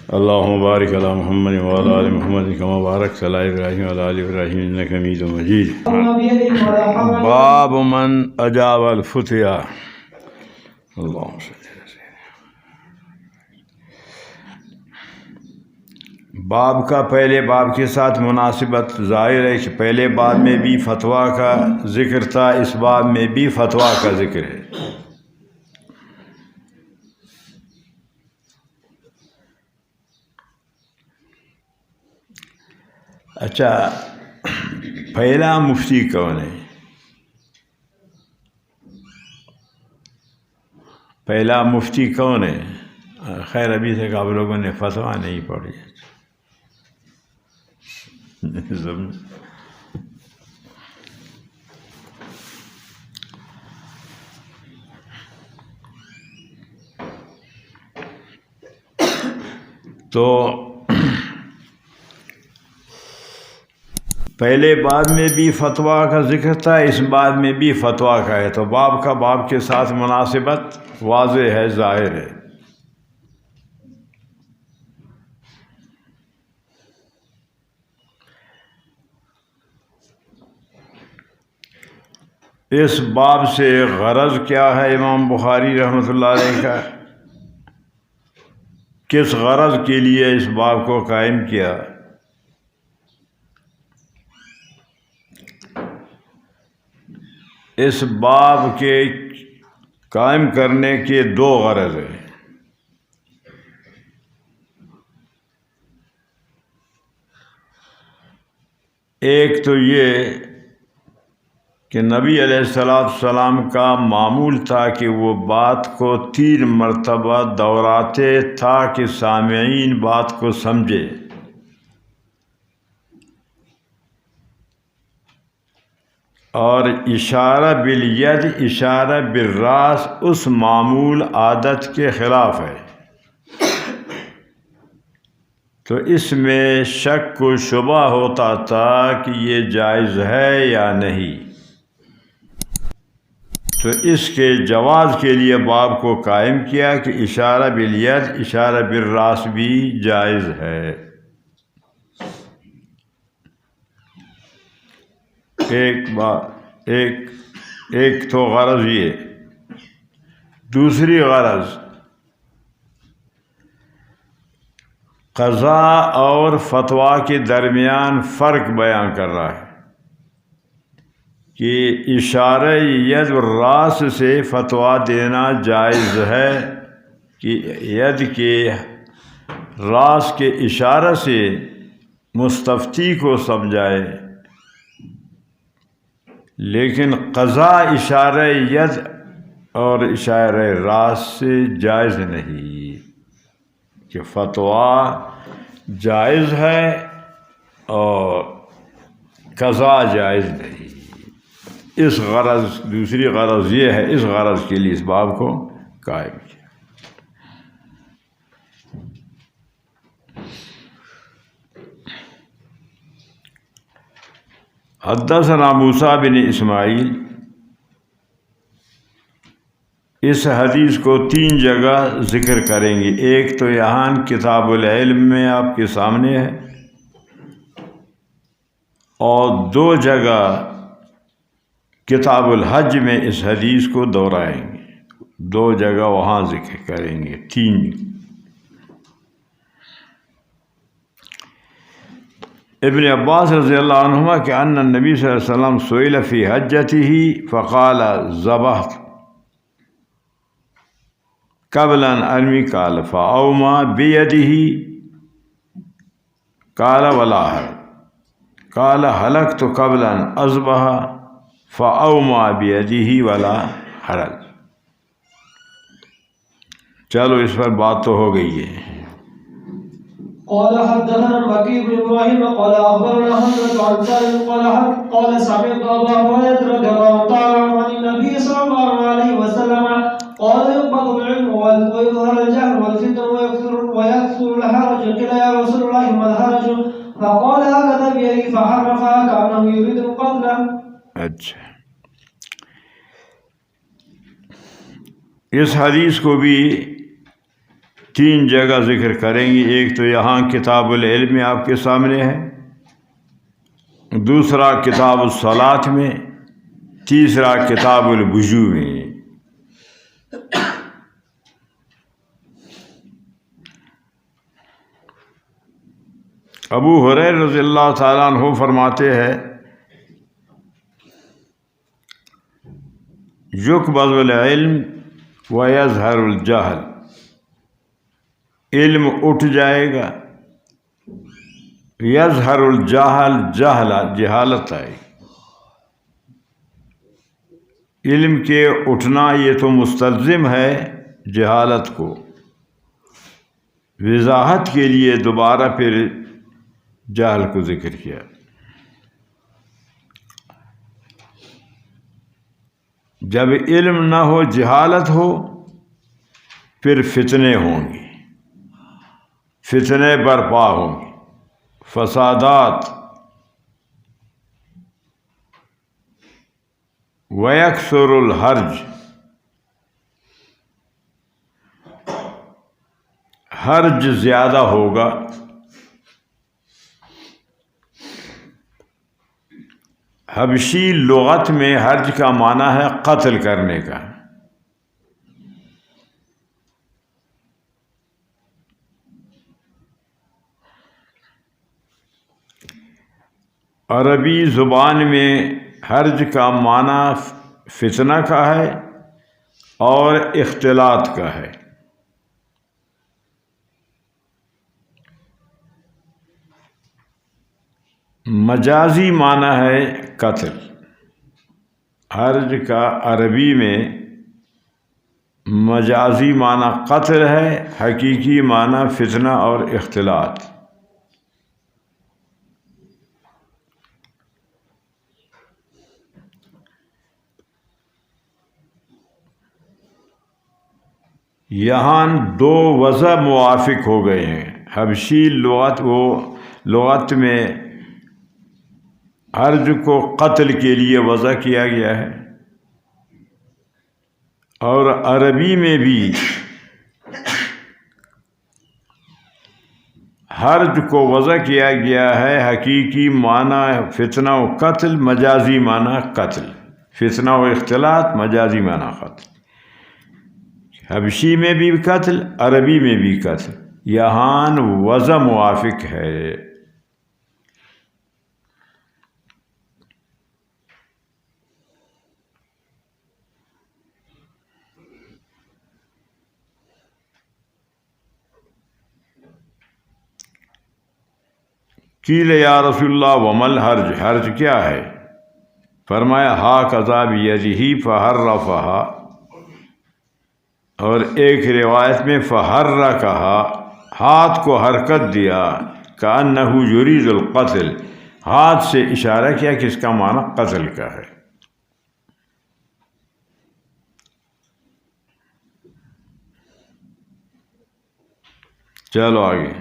اللهم بارك على محمد وعلى آل محمد كما باركت على إبراهيم وعلى آل إبراهيم إنك حميد مجيد. باب من أجاب الفتيا. اللهم صل. باب کا پہلے باب کے ساتھ مناسبت ظاہر ہے کہ پہلے باب میں بھی فتویٰ کا ذکر تھا، اس باب میں بھی فتویٰ کا ذکر ہے۔ اچھا، پہلا مفتی کون ہے؟ پہلا مفتی کون ہے؟ خیر ابھی تک آپ لوگوں نے فتویٰ نہیں پڑھی۔ تو پہلے باب میں بھی فتویٰ کا ذکر تھا، اس باب میں بھی فتویٰ کا ہے، تو باب کا باب کے ساتھ مناسبت واضح ہے، ظاہر ہے۔ اس باب سے غرض کیا ہے امام بخاری رحمۃ اللہ علیہ کا؟ کس غرض کے لیے اس باب کو قائم کیا؟ اس باب کے قائم کرنے کے دو غرض ہیں۔ ایک تو یہ کہ نبی علیہ السلام کا معمول تھا کہ وہ بات کو 3 مرتبہ دہراتے تاکہ سامعین بات کو سمجھے، اور اشارہ بالید، اشارہ بالراس اس معمول عادت کے خلاف ہے، تو اس میں شک و شبہ ہوتا تھا کہ یہ جائز ہے یا نہیں، تو اس کے جواز کے لیے باب کو قائم کیا کہ اشارہ بالید، اشارہ بالراس بھی جائز ہے۔ ایک تو غرض یہ۔ دوسری غرض قضاء اور فتویٰ کے درمیان فرق بیان کر رہا ہے کہ اشارہ ید راس سے فتویٰ دینا جائز ہے کہ ید کے راس کے اشارہ سے مستفتی کو سمجھائے، لیکن قضاء اشارہ ید اور اشارہ راس سے جائز نہیں، کہ فتویٰ جائز ہے اور قضاء جائز نہیں۔ اس غرض، دوسری غرض یہ ہے، اس غرض کے لیے اس باب کو قائم کیا۔ حدثنا موسیٰ بن اسماعیل، اس حدیث کو 3 جگہ ذکر کریں گے۔ ایک تو یہاں کتاب العلم میں آپ کے سامنے ہے، اور 2 جگہ کتاب الحج میں اس حدیث کو دہرائیں گے، 2 جگہ وہاں ذکر کریں گے، 3۔ ابن عباس رضی اللہ عنہما کہ ان النبی صلی اللہ علیہ وسلم سئل فی حجتہ فقال ذبحت قبل ان ارمی قال فاوما بیدہ قال ولا حرج قال حلقت قبل ان اذبح فاوما بیدہ ولا حرج۔ چلو اس پر بات تو ہو گئی ہے۔ قال حدثنا الوكيع بن ابراهيم قال اخبرنا حمزة عن سالم قال سمعت ابا هريرة رضي الله تعالى عنه عن النبي صلى الله عليه وسلم قال يقبض العلم ويظهر الجهل والفتن ويكثر الحرج قيل يا رسول الله ما الحرج فقال هكذا بيده فحرفها كأنه يريد القتل۔ اچھا، اس حدیث کو بھی 3 جگہ ذکر کریں گے. ایک تو یہاں کتاب العلم میں آپ کے سامنے ہے، دوسرا کتاب الصلاۃ میں، تیسرا کتاب الوضو میں. ابو ہریرہ رضی اللہ تعالیٰ عنہ فرماتے ہیں یقبض العلم ویظہر الجہل، علم اٹھ جائے گا، یظہر الجہل، جہالت آئے گی. علم کے اٹھنا یہ تو مستلزم ہے جہالت کو. وضاحت کے لیے دوبارہ پھر جہل کو ذکر کیا. جب علم نہ ہو، جہالت ہو، پھر فتنے ہوں گے، فتنے برپا ہوں گے، فسادات. ویکثر الحرج، حرج زیادہ ہوگا. حبشی لغت میں حرج کا معنی ہے قتل کرنے کا. عربی زبان میں حرج کا معنی فتنہ کا ہے اور اختلاط کا ہے. مجازی معنی ہے قتل. حرج کا عربی میں مجازی معنی قتل ہے، حقیقی معنی فتنہ اور اختلاط. یہاں 2 وضع موافق ہو گئے ہیں. حبشی لغت میں حرج کو قتل کے لیے وضع کیا گیا ہے، اور عربی میں بھی حرج کو وضع کیا گیا ہے. حقیقی معنی فتنہ و قتل، مجازی معنی قتل. فتنہ و اختلاط، مجازی معنی قتل. حبشی میں بھی قتل، عربی میں بھی قتل. یہاں وضع موافق ہے. قیل یا رسول اللہ ومل حرج، حرج کیا ہے؟ فرمایا ہاکذا بیدہ فحرفھا، اور ایک روایت میں فحرکھا، ہاتھ کو حرکت دیا. کأنہ یرید القتل، ہاتھ سے اشارہ کیا کہ اس کا معنی قتل کا ہے. چلو آگے.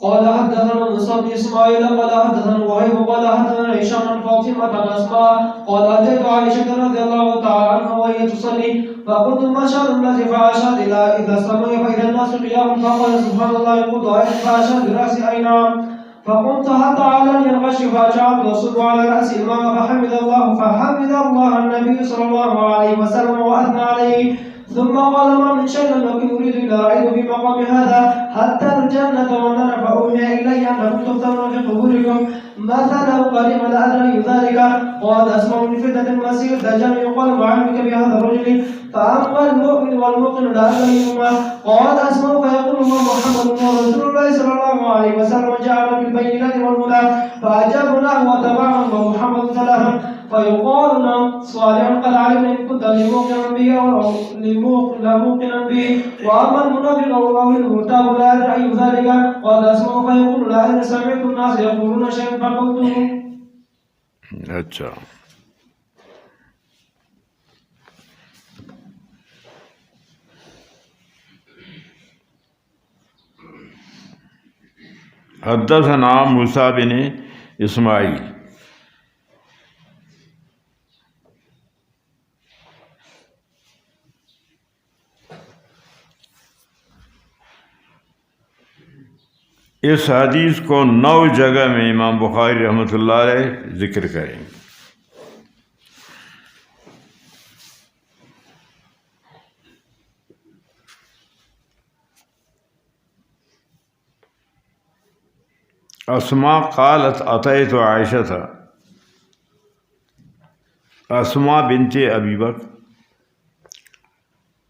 قال حدثنا موسى بن اسماعيل قال حدثنا وهيب قال حدثنا هشام عن فاطمة عن اسماء قال اتيت عائشة رضي الله تعالى عنها وهي تصلي فقلت ما شأن الناس فاشارت الى اذا استمعوا فاذا الناس قيام فقال سبحان الله يقول فاشار براسي اي نعم فقمت حتى على الغش فجعلت اصب على راسي الماء فحمد الله النبي صلى الله عليه وسلم واثنى عليه ثم قال ما من شيء لم يكن يريد الا رايت في مقام هذا حتى الجنه والنار فاوحي الي انكم تفتنون في قبوركم مثلا قريب لا ادري ذلك قال اسمع من فتنه المسيح دجال يقال وعلمك بهذا الرجل فاما المؤمن والمؤمن لا ادريهما قال اسمع فيقول هو محمد ورسول الله صلى الله عليه وسلم جعل بالبينات والهدى فاجابناه وتبعهم ومحمد ثلاثا فيقال لهم صالح قد علمنا ان كنت لموقنا به او لموقنا به واما المنافق او المرتاب لا ادري اي ذلك قال اسمع فيقول لا ادري سمعت الناس يقولون شيئا فقلت. اچھا، حدثنا موسیٰ بن اسماعیل اس حدیث کو 9 جگہ میں امام بخاری رحمۃ اللہ علیہ ذکر کریں گے۔ اسماء قالت اتیت عائشہ تھا، اسماء بنت ابی بکر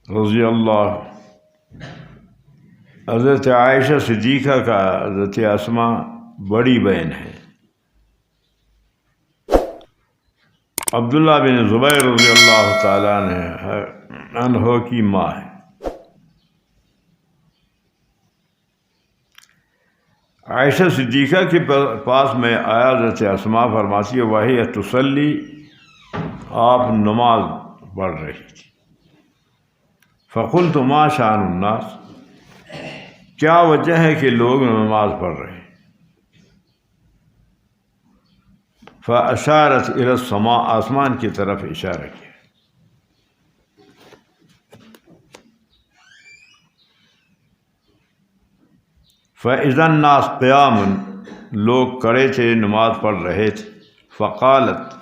رضی اللہ، حضرت عائشہ صدیقہ کا حضرت اسماء بڑی بہن ہے، عبداللہ بن زبیر رضی اللہ تعالیٰ عنہ کی ماں ہے۔ عائشہ صدیقہ کے پاس میں آیا، حضرت اسماء فرماتی ہے وہی تصلی، آپ نماز پڑھ رہی تھی، فقلت ما شان الناس، کیا وجہ ہے کہ لوگ نماز پڑھ رہے ہیں؟ فاشارت الی السماء، آسمان کی طرف اشارہ کیا۔ فاذا الناس قیام، لوگ کھڑے تھے نماز پڑھ رہے تھے، فقالت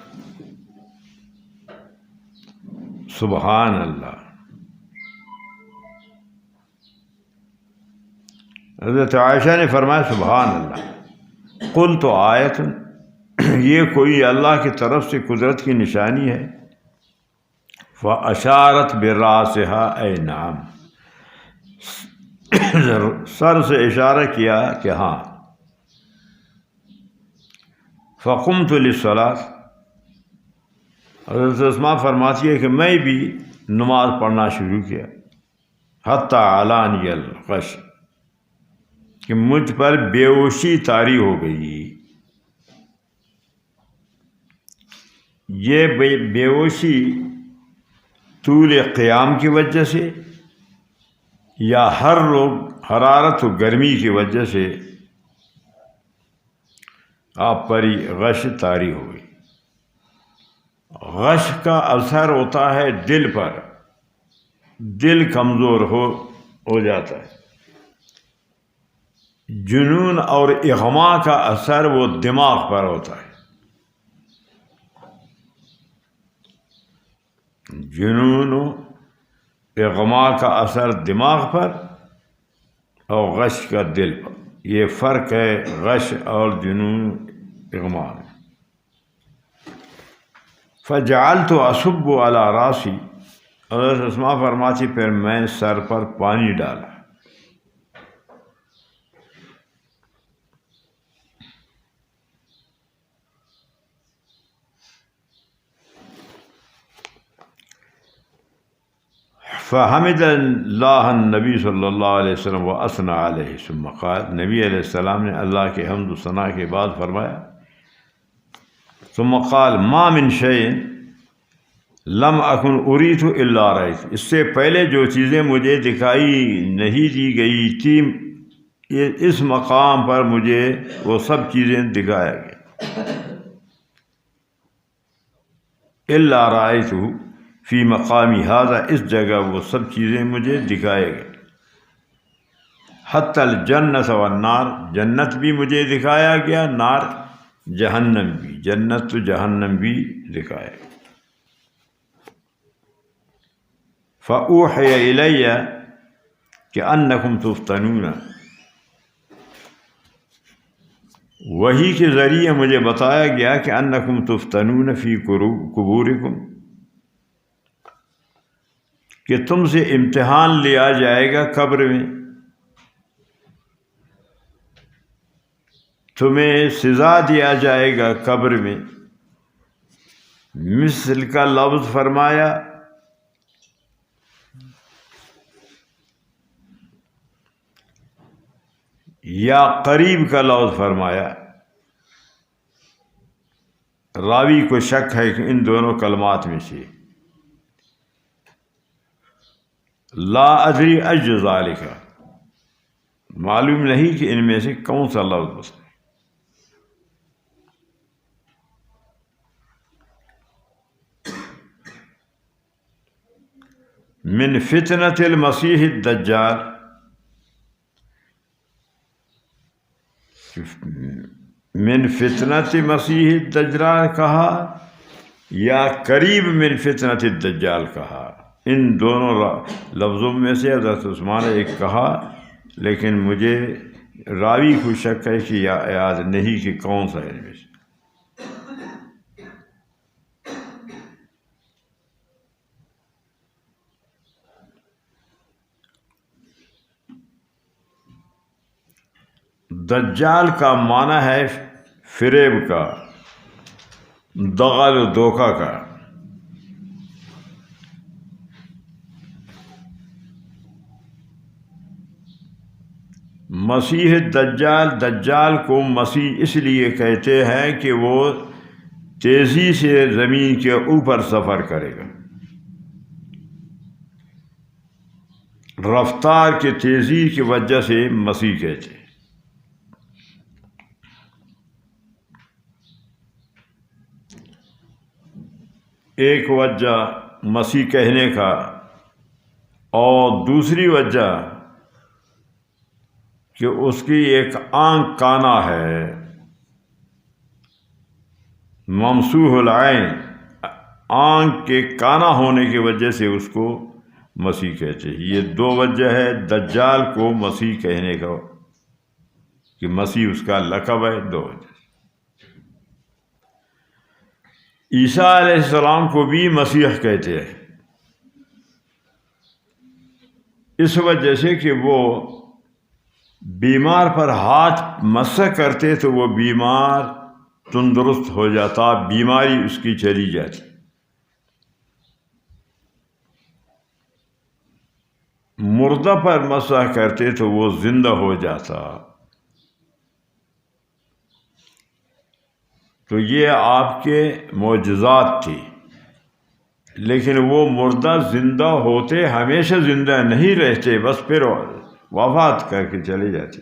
سبحان اللہ، حضرت عائشہ نے فرمایا سبحان اللہ، قلت آیت، یہ کوئی اللہ کی طرف سے قدرت کی نشانی ہے؟ فاشارت براسها، اے نعم، سر سے اشارہ کیا کہ ہاں۔ فقمت للصلاۃ، حضرت اسماء فرماتی ہے کہ میں بھی نماز پڑھنا شروع کیا، حتی علانی الغش، کہ مجھ پر بے ہوشی طاری ہو گئی۔ یہ بے ہوشی طول قیام کی وجہ سے یا ہر روز حرارت و گرمی کی وجہ سے آپ پر غش طاری ہو گئی۔ غش کا اثر ہوتا ہے دل پر، دل کمزور ہو جاتا ہے۔ جنون اور اغما کا اثر وہ دماغ پر ہوتا ہے، جنون و اغما کا اثر دماغ پر اور غش کا دل پر، یہ فرق ہے غش اور جنون اغما میں۔ فجعلت اصب علی راسی، حضرت اسماء فرماتی پھر میں سر پر پانی ڈالا۔ فحمد اللہ النبی صلی اللہ علیہ وسلم واثنى علیہ، ثم قال، نبی علیہ السلام نے اللہ کے حمد و ثنا کے بعد فرمایا، ثم قال ما من شیء لم اکن اریت الا رأیت، اس سے پہلے جو چیزیں مجھے دکھائی نہیں دی گئی تھی، اس مقام پر مجھے وہ سب چیزیں دکھایا گیا، الا رأیتہ فی مقامی ھذا، اس جگہ وہ سب چیزیں مجھے دکھائے گئے، حتی الجنت والنار، جنت بھی مجھے دکھایا گیا، نار جہنم بھی، جنت و جہنم بھی دکھایا گیا۔ فأوحی الی کہ انکم تفتنون، وحی کے ذریعے مجھے بتایا گیا کہ انکم تفتنون فی قبورکم، کہ تم سے امتحان لیا جائے گا قبر میں، تمہیں سزا دیا جائے گا قبر میں۔ مثل کا لفظ فرمایا، یا قریب کا لفظ فرمایا، راوی کو شک ہے کہ ان دونوں کلمات میں سے، لا ادری اج ذالک، معلوم نہیں کہ ان میں سے کون سا لفظ بس۔ من فتنة المسیح الدجال، من فتنت مسیح الدجال کہا یا قریب من فتنت الدجال کہا. ان دونوں لفظوں میں سے حضرت عثمان نے ایک کہا، لیکن مجھے راوی کو شک ہے کہ یاد نہیں کہ کون سا ہے ان میں سے. دجال کا معنی ہے فریب کا، دغل و دھوکہ کا. مسیح دجال، دجال کو مسیح اس لیے کہتے ہیں کہ وہ تیزی سے زمین کے اوپر سفر کرے گا. رفتار کی تیزی کی وجہ سے مسیح کہتے ہیں. ایک وجہ مسیح کہنے کا، اور دوسری وجہ کہ اس کی ایک آنکھ کانا ہے، ممسوح العین، آنکھ کے کانا ہونے کی وجہ سے اس کو مسیح کہتے ہیں. یہ دو وجہ ہے دجال کو مسیح کہنے کا، کہ مسیح اس کا لقب ہے. دو وجہ. عیسیٰ علیہ السلام کو بھی مسیح کہتے ہیں، اس وجہ سے کہ وہ بیمار پر ہاتھ مسح کرتے تو وہ بیمار تندرست ہو جاتا، بیماری اس کی چلی جاتی. مردہ پر مسح کرتے تو وہ زندہ ہو جاتا. تو یہ آپ کے معجزات تھی. لیکن وہ مردہ زندہ ہوتے ہمیشہ زندہ نہیں رہتے، بس پھر وفات کر کے چلے جاتے.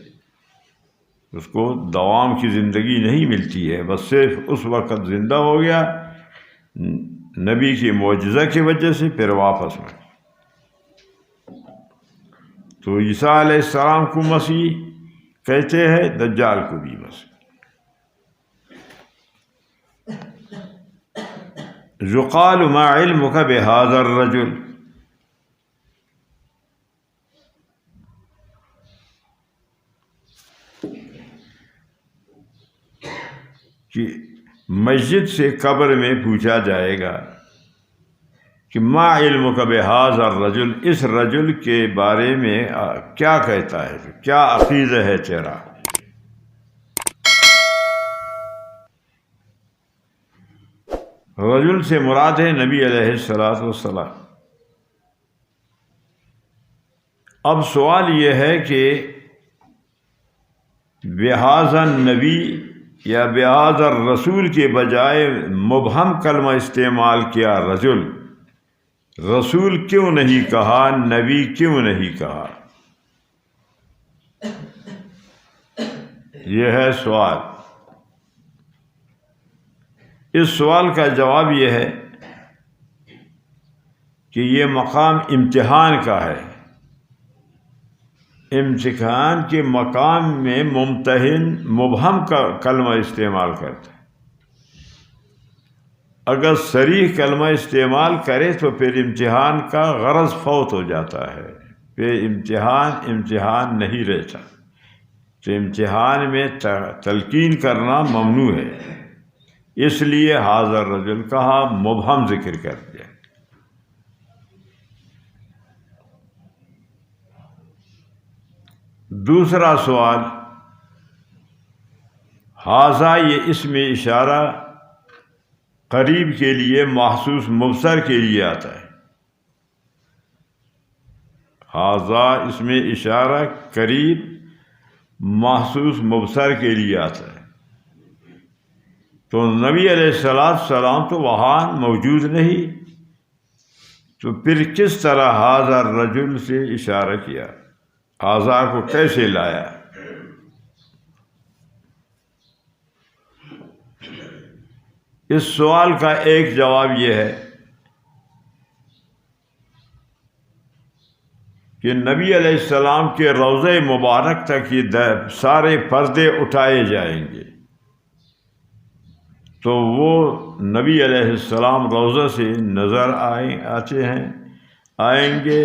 اس کو دوام کی زندگی نہیں ملتی ہے، بس صرف اس وقت زندہ ہو گیا نبی کی معجزہ کی وجہ سے، پھر واپس میں. تو عیسیٰ علیہ السلام کو مسیح کہتے ہیں، دجال کو بھی مسیح. یقال ما علمک بہذا الرجل، کہ مسجد سے قبر میں پوچھا جائے گا کہ ما علمک بہذا الرجل، اس رجل کے بارے میں کیا کہتا ہے، کیا عقیدہ ہے تیرا. رجل سے مراد ہے نبی علیہ السلام. اب سوال یہ ہے کہ بہذا النبی یا بہذا الرسول کے بجائے مبہم کلمہ استعمال کیا. رسول کیوں نہیں کہا، نبی کیوں نہیں کہا؟ یہ ہے سوال. اس سوال کا جواب یہ ہے کہ یہ مقام امتحان کا ہے. امتحان کے مقام میں ممتحن مبہم کا کلمہ استعمال کرتا ہے. اگر صریح کلمہ استعمال کرے تو پھر امتحان کا غرض فوت ہو جاتا ہے، پھر امتحان نہیں رہتا. تو امتحان میں تلقین کرنا ممنوع ہے، اس لیے حاضر رجل کہا، مبہم ذکر کر دیا. دوسرا سوال، حاضہ یہ اسم اشارہ قریب کے لیے محسوس مبصر کے لیے آتا ہے. حاضہ اسم اشارہ قریب محسوس مبصر کے لیے آتا ہے. تو نبی علیہ السلام تو وہاں موجود نہیں، تو پھر کس طرح حاضر رجل سے اشارہ کیا، حاضہ کو کیسے لایا؟ اس سوال کا ایک جواب یہ ہے کہ نبی علیہ السلام کے روضہ مبارک تک یہ سارے پردے اٹھائے جائیں گے، تو وہ نبی علیہ السلام روضہ سے نظر آئیں گے،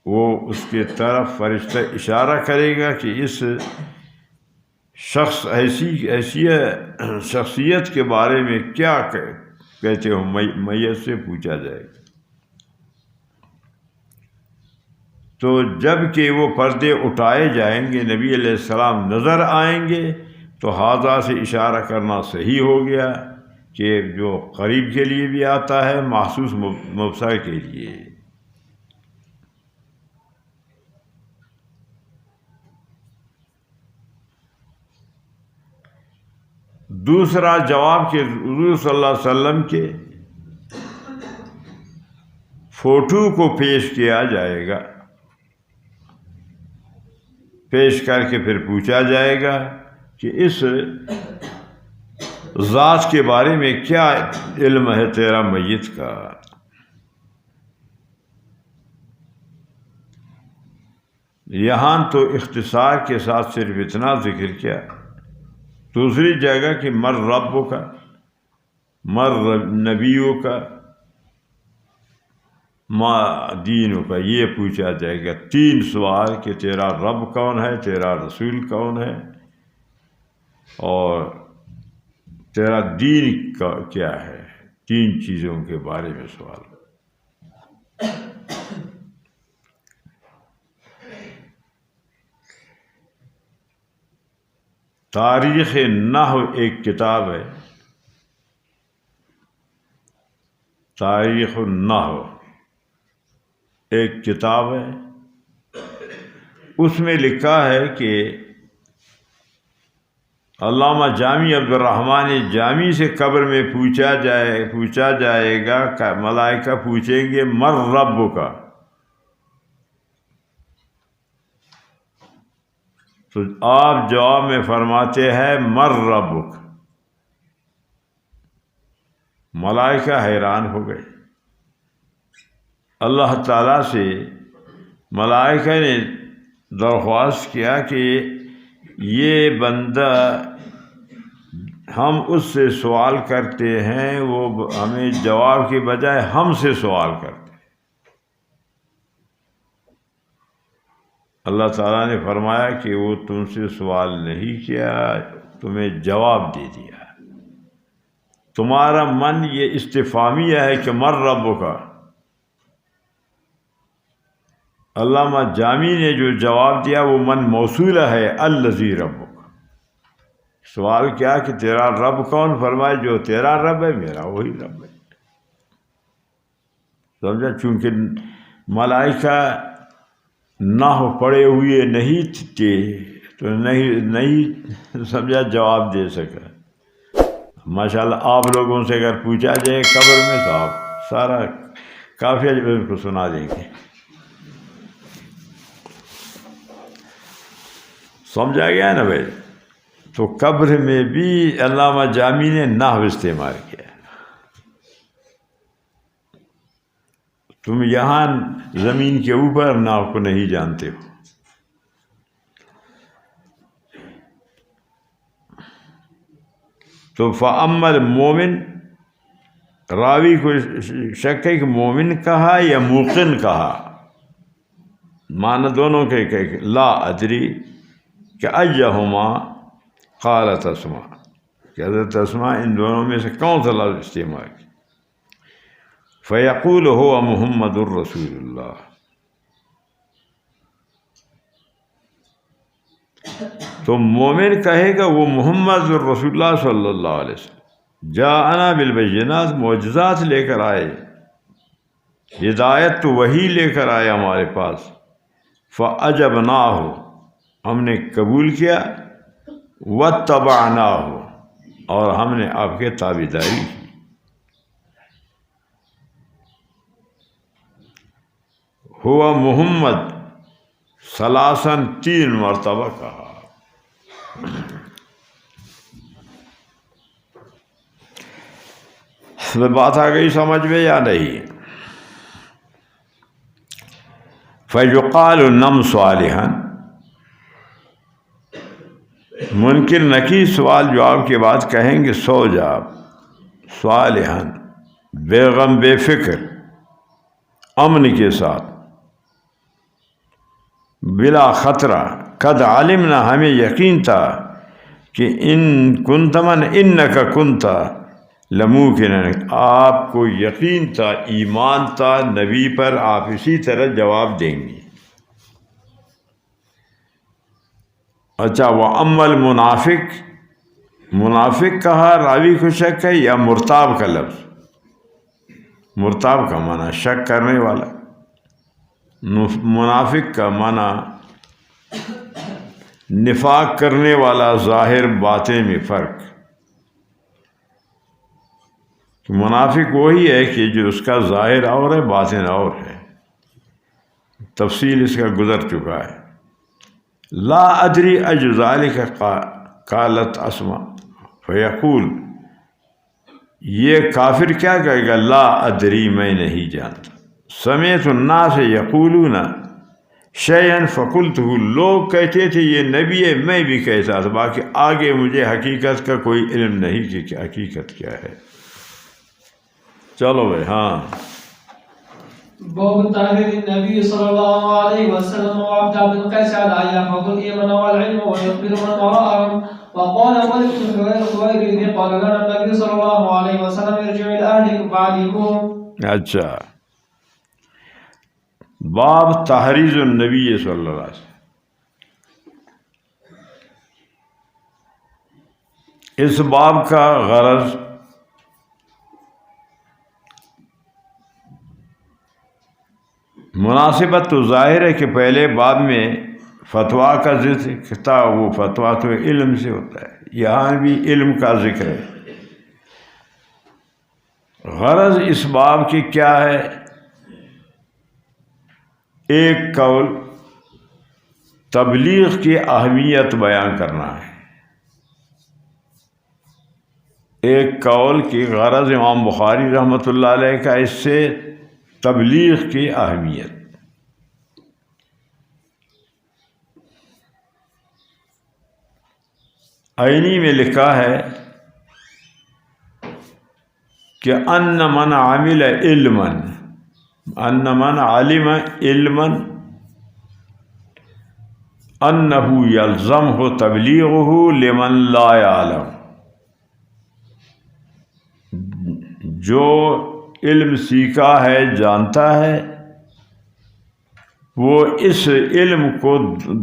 وہ اس کے طرف فرشتہ اشارہ کرے گا کہ اس شخص شخصیت کے بارے میں کیا کہتے ہو، میت سے پوچھا جائے گا۔ تو جب کہ وہ پردے اٹھائے جائیں گے، نبی علیہ السلام نظر آئیں گے، تو ہاذا سے اشارہ کرنا صحیح ہو گیا کہ جو قریب کے لیے بھی آتا ہے، محسوس مبصر کے لیے۔ دوسرا جواب کہ حضور صلی اللہ علیہ وسلم کے فوٹو کو پیش کیا جائے گا، پیش کر کے پھر پوچھا جائے گا کہ اس ذات کے بارے میں کیا علم ہے تیرا میت کا۔ یہاں تو اختصار کے ساتھ صرف اتنا ذکر کیا، دوسری جگہ کہ مر رب کا، مر نبیوں کا، ما دینوں کا، یہ پوچھا جائے گا۔ 3 سوال کہ تیرا رب کون ہے، تیرا رسول کون ہے، اور تیرا دین کیا ہے۔ 3 چیزوں کے بارے میں سوال۔ تاریخ نحو ایک کتاب ہے، تاریخ النحو ایک کتاب ہے، اس میں لکھا ہے کہ علامہ جامی عبدالرحمن جامی سے قبر میں پوچھا جائے گا کہ ملائکہ پوچھیں گے مر رب کا، تو آپ جواب میں فرماتے ہیں مر ربک۔ ملائکہ حیران ہو گئے۔ اللہ تعالیٰ سے ملائکہ نے درخواست کیا کہ یہ بندہ، ہم اس سے سوال کرتے ہیں، وہ ہمیں جواب کے بجائے ہم سے سوال کرتے ہیں۔ اللہ تعالیٰ نے فرمایا کہ وہ تم سے سوال نہیں کیا، تمہیں جواب دے دیا۔ تمہارا من یہ استفہامیہ ہے کہ مر رب کا۔ علامہ جامی نے جو جواب دیا وہ من موصولہ ہے، الذی ربک۔ سوال کیا کہ تیرا رب کون؟ فرمائے جو تیرا رب ہے میرا وہی رب ہے۔ سمجھا؟ چونکہ ملائکہ نحو پڑھے ہوئے نہیں تھے تو نہیں سمجھا جواب دے سکا۔ ماشاءاللہ آپ لوگوں سے اگر پوچھا جائے قبر میں تو آپ سارا قافیہ جو ان کو سنا دیں گے۔ سمجھا گیا نا بھائی؟ تو قبر میں بھی علامہ جامی نے نحو استعمال کیا۔ تم یہاں زمین کے اوپر نحو کو نہیں جانتے ہو۔ تو فَأَمَّا الْمُؤْمِنُ، راوی کو شک ہے کہ مومن کہا یا موقن کہا، معنی دونوں کے کہ لا ادری کہ ایہما قالت اسماء، کہ حضرت اسماء ان دونوں میں سے کون سا لفظ استعمال کیا۔ فیقول هو محمد الرسول اللہ، تو مومن کہے گا وہ محمد الرسول اللہ صلی اللہ علیہ وسلم جاءنا بالبینات، معجزات لے کر آئے، ہدایت تو وہی لے کر آئے ہمارے پاس۔ فَأَجَبْنَاهُ، ہم نے قبول کیا، وَاتَّبَعْنَاهُ، اور ہم نے آپ کے تابعداری کی۔ ہوا محمد ثلاثاً، 3 مرتبہ کہا۔ بات آ گئی سمجھ میں یا نہیں؟ فیقال نم صالحا، منکر نکیر سوال جواب کے بعد کہیں گے سو جا صالحا، بے غم بے فکر، امن کے ساتھ، بلا خطرہ، قد علمنا، ہمیں یقین تھا کہ ان کنت من انکا کنت لموکن، آپ کو یقین تھا، ایمان تھا نبی پر، آپ اسی طرح جواب دیں گے۔ اچھا، وہ امل منافق، منافق کہا راوی کو شک ہے یا مرتاب کا لفظ؟ مرتاب کا معنی شک کرنے والا، منافق کا معنی نفاق کرنے والا، ظاہر باطن میں فرق۔ منافق وہی ہے کہ جو اس کا ظاہر اور ہے باطن اور ہے، تفصیل اس کا گزر چکا ہے۔ لا ادری اجذالک قالت اسما، فیقول، یہ کافر کیا کہے گا؟ لا ادری، میں نہیں جانتا۔ سمعت الناس یقولون شیئا فقلتہ، لوگ کہتے تھے یہ نبی ہے، میں بھی کہتا تھا، باقی آگے مجھے حقیقت کا کوئی علم نہیں کہ حقیقت کیا ہے۔ چلو بھائی، ہاں۔ باب تحرير النبي صلى الله عليه وسلم وعبد بن قيس على أن يحفظ الإيمان والعلم ويخبر من وراءهم. وقال مالك بن الحويرث قال لنا النبي صلى الله عليه وسلم ارجعوا إلى أهلكم فعلموهم. اچھا، باب تحريز النبی صلی اللہ علیہ وسلم، اس باب کا غرض مناسبت تو ظاہر ہے کہ پہلے باب میں فتویٰ کا ذکر تھا، وہ فتویٰ تو علم سے ہوتا ہے، یہاں بھی علم کا ذکر ہے۔ غرض اس باب کی کیا ہے؟ ایک قول تبلیغ کی اہمیت بیان کرنا ہے، ایک قول کی غرض امام بخاری رحمۃ اللہ علیہ کا اس سے تبلیغ کی اہمیت۔ عینی میں لکھا ہے کہ ان من عمل علما، ان من علم علما انہ یلزمہ تبلیغہ لمن لا یعلم، جو علم سیکھا ہے، جانتا ہے، وہ اس علم کو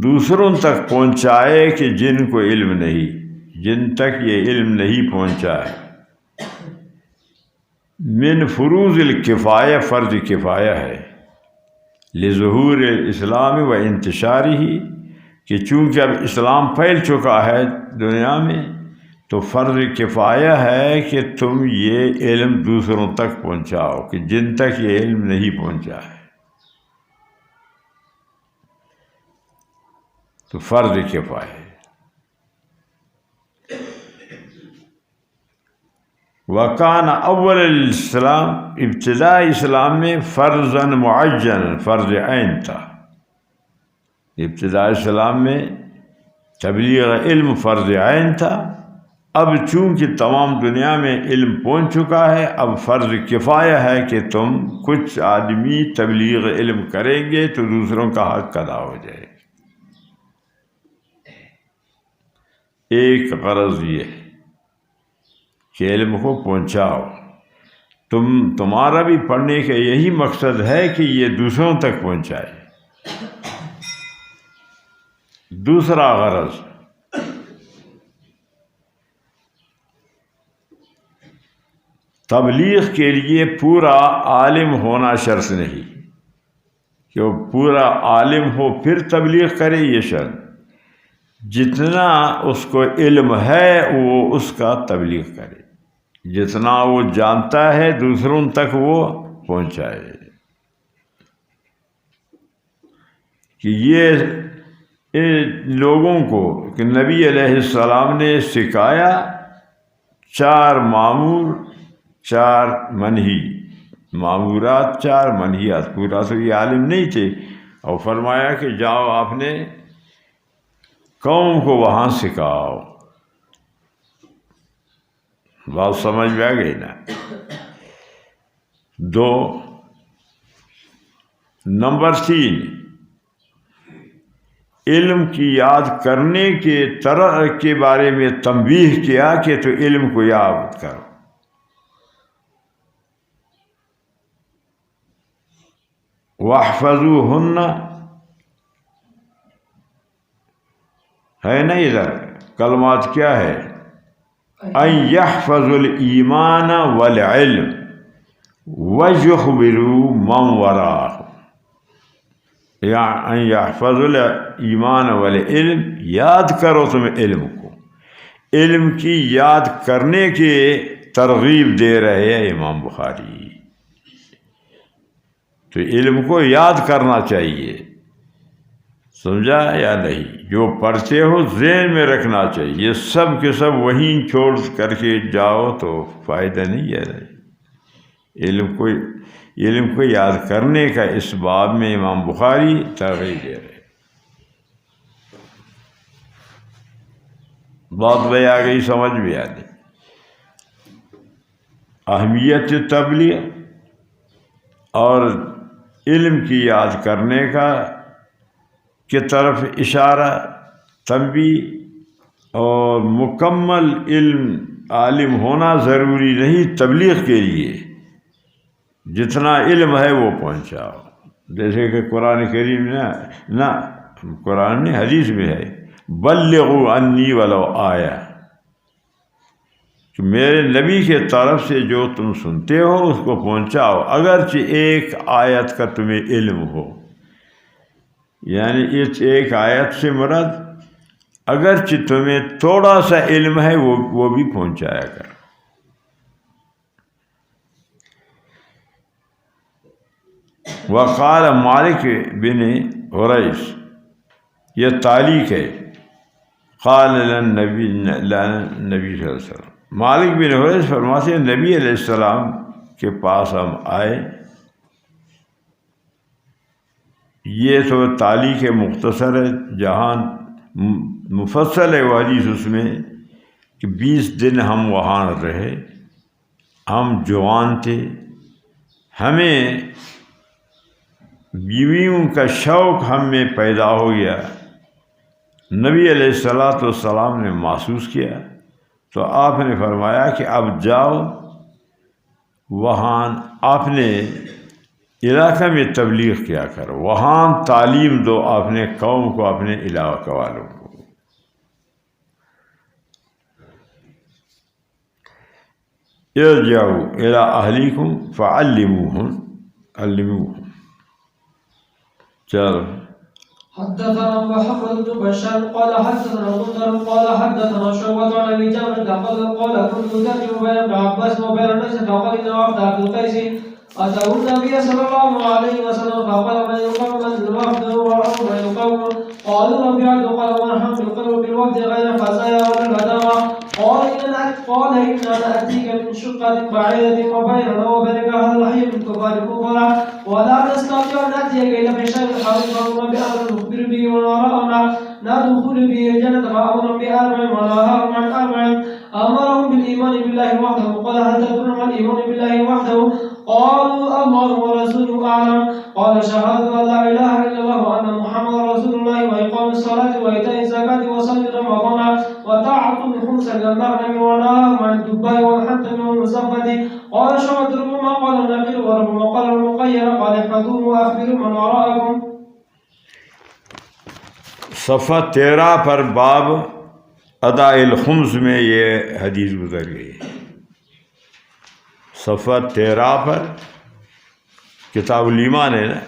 دوسروں تک پہنچائے کہ جن کو علم نہیں، جن تک یہ علم نہیں پہنچا ہے۔ من فروض الکفایہ، فرض کفایہ ہے، لظہور الاسلام و انتشارہ، کہ چونکہ اب اسلام پھیل چکا ہے دنیا میں تو فرض کفایہ ہے کہ تم یہ علم دوسروں تک پہنچاؤ کہ جن تک یہ علم نہیں پہنچا ہے، تو فرض کفایہ ہے۔ وکان اول الاسلام، ابتدائی اسلام میں فرضاً معین، فرض عین تھا، ابتدائی اسلام میں تبلیغ علم فرض عین تھا۔ اب چونکہ تمام دنیا میں علم پہنچ چکا ہے، اب فرض کفایہ ہے کہ تم کچھ آدمی تبلیغ علم کریں گے تو دوسروں کا حق ادا ہو جائے گا۔ ایک غرض یہ ہے کہ علم کو پہنچاؤ، تمہارا بھی پڑھنے کا یہی مقصد ہے کہ یہ دوسروں تک پہنچائے۔ دوسرا غرض، تبلیغ کے لیے پورا عالم ہونا شرط نہیں کہ وہ پورا عالم ہو پھر تبلیغ کرے، یہ شرط، جتنا اس کو علم ہے وہ اس کا تبلیغ کرے، جتنا وہ جانتا ہے دوسروں تک وہ پہنچائے۔ کہ یہ لوگوں کو کہ نبی علیہ السلام نے سکھایا، چار معمور، چار منہی، معمورات، چار منہیات، پورا تو یہ عالم نہیں تھے، اور فرمایا کہ جاؤ اپنے قوم کو وہاں سکھاؤ. بات سمجھ میں آ گئی نا؟ 2. نمبر 3، علم کی یاد کرنے کے طرح کے بارے میں تنبیہ کیا کہ تو علم کو یاد کرو. واحفظوہن ہے نا ادھر کلمات کیا ہے؟ ان یحفظ الایمان والعلم ویخبروا من وراءہ. یا ان یحفظ الایمان والعلم، یاد کرو تم علم کو، علم کی یاد کرنے کی ترغیب دے رہے ہیں امام بخاری. تو علم کو یاد کرنا چاہیے، سمجھا یا نہیں؟ جو پڑھتے ہو ذہن میں رکھنا چاہیے. یہ سب کے سب وہیں چھوڑ کر کے جاؤ تو فائدہ نہیں ہے. علم کو یاد کرنے کا اس باب میں امام بخاری ترغیب دے رہے. بات بھائی آ گئی، سمجھ بھی آ گئی. اہمیت تبلیغ اور علم کی یاد کرنے کا کی طرف اشارہ، تنبیہ. اور مکمل عالم ہونا ضروری نہیں تبلیغ کے لیے، جتنا علم ہے وہ پہنچاؤ. جیسے کہ قرآن کریم نہ قرآن نے حدیث میں ہے بلغوا انی ولو آیا، کہ میرے نبی کے طرف سے جو تم سنتے ہو اس کو پہنچاؤ، اگرچہ ایک آیت کا تمہیں علم ہو. یعنی اس ایک آیت سے مراد اگرچہ تمہیں تھوڑا سا علم ہے وہ بھی پہنچایا کر. وقال مالک بن حویرث، یہ تعلیق ہے، قال نبی صلی اللہ علیہ وسلم. مالک بن حویرث فرماتے ہیں نبی علیہ السلام کے پاس ہم آئے. یہ تو تعلیق مختصر ہے، جہاں مفصل ہے وہ حدیث اس میں کہ 20 دن ہم وہاں رہے. ہم جوان تھے، ہمیں بیویوں کا شوق ہم میں پیدا ہو گیا. نبی علیہ السلام نے محسوس کیا تو آپ نے فرمایا کہ اب جاؤ وہاں اپنے علاقہ میں تبلیغ کیا کرو، وہاں تعلیم دو اپنے قوم کو، اپنے علاقہ والوں کو. ارجعوا الی اہلیکم فعلموہم، علموہم. چلو. حدثنا محمد بن بشار قال حدثنا غندر قال حدثنا شعبة عن ابي جابر قال كنت اترجم بين ابن عباس وبين الناس فقال ان وفد عبد القيس اتوا النبي صلى الله عليه وسلم فقال من يقوم من الوفد ومن يقوم قالوا ربيعة قال مرحبا بالقلب بالوفد غير خزايا ولا الهدامة قال إنا نأتيك من شقة بعيدة وبيننا وبينك هذا الحي من كفار الكفار ولا نستطيع أن نأتيك إلا بشيء حريص فأمر بأمر نخبر به وراءنا ندخل به الجنة فأمر بأربع ونهاهم عن أربع أمرهم بالإيمان بالله وحده. قال هل تدرون ما الإيمان بالله وحده؟ قالوا الله ورسوله أعلم. قال شهادة أن لا إله إلا الله وأن محمدا رسول الله وإقام الصلاة وإيتاء الزكاة وصوم رمضان وطاعة خمس المغنم ونهاهم عن الدباء والحنتم والمزفة. قال شعبة ربما قال النقيل وربما قال المقير. قال احفظوه وأخبروا من وراءكم. صفحہ 13 پر باب ادا الخمس میں یہ حدیث گزر گئی. صفحہ 13 پر کتاب الایمان ہے نا،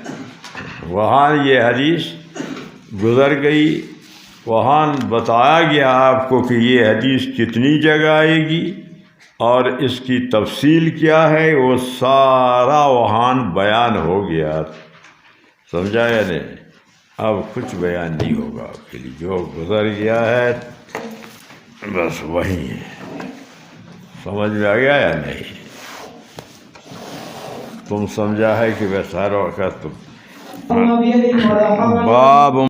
وہاں یہ حدیث گزر گئی. وہاں بتایا گیا آپ کو کہ یہ حدیث کتنی جگہ آئے گی اور اس کی تفصیل کیا ہے، وہ سارا وہاں بیان ہو گیا. سمجھا یا نہیں؟ اب کچھ بیان نہیں ہوگا آپ کے لیے، جو گزر گیا ہے بس وہی ہے. سمجھ میں آ گیا یا نہیں؟ تم سمجھا ہے کہ بس ہر وقت بيده ولا حرج باب